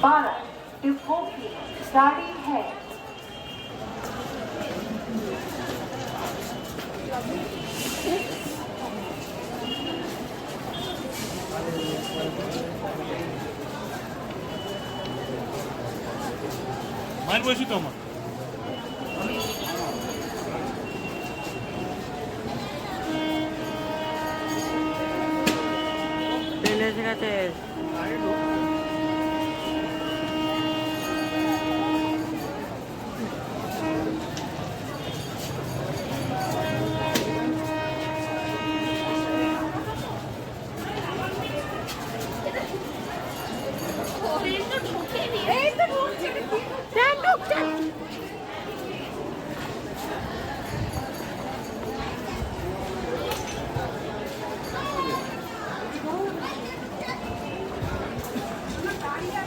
12 डिब्बों की गाड़ी है। মায়ের বয়সী তো আমার ট্রেনে এসে গেছে।